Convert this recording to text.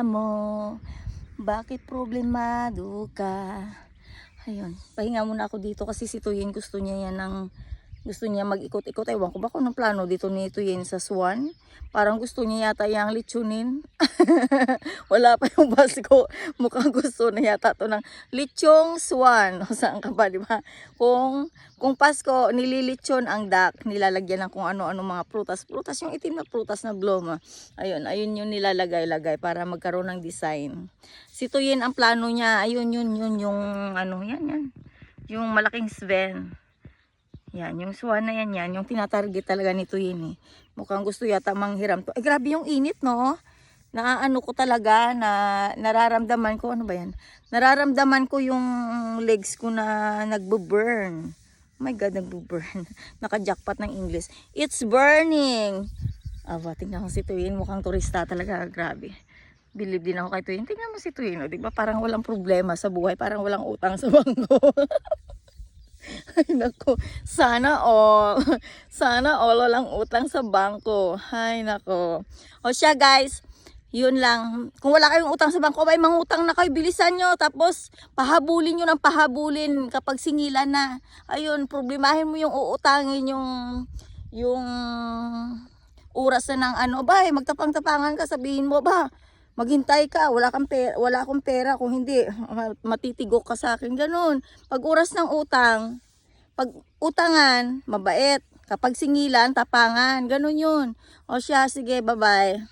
mo, bakit problemado ka? Ayun, pahinga muna ako dito kasi si Tuyin gusto niya mag-ikot-ikot. Ewan ko ba kung anong plano dito ni Tuyin sa Swan. Parang gusto niya yata yung litsunin. Wala pa yung bus ko. Mukhang gusto na yata to ng lechong Swan. O saan ka ba, di ba? Kung Pasko, nililitsyon ang duck, nilalagyan ng kung ano-ano mga prutas. Prutas, yung itim na prutas na bloma. Ayun yung nilalagay-lagay para magkaroon ng design. Si Tuyin ang plano niya, ayun yun yung ano, yan. Yung malaking Sven. Yan, yung Swan na yan, yung tinatarget talaga nito yun eh. Mukhang gusto yata manghiram to. Ay, grabe yung init, no? Naano ko talaga, nararamdaman ko, ano ba yan? Nararamdaman ko yung legs ko na nagbo-burn. Oh my God, nagbo-burn. Naka-jackpot ng English. It's burning! Aba, tingnan ko si Tuyin, mukhang turista talaga, grabe. Believe din ako kay Tuyin. Tingnan mo si Tuyin, di ba? Parang walang problema sa buhay, parang walang utang sa bangko. Ay nako, sana all walang utang sa bangko. Ay nako. O siya guys, yun lang. Kung wala kayong utang sa bangko, ay mangutang na kayo, bilisan nyo. Tapos pahabulin nyo ng pahabulin kapag singilan na. Ayun, problemahin mo yung uutangin yung oras na ng ano ba, magtapang-tapangan ka, sabihin mo ba, maghintay ka, wala akong pera, kung hindi matitigok ka sa akin, ganun. Pag oras ng utang, pag utangan, mabait. Kapag singilan, tapangan, ganun yun. O siya, sige, bye-bye.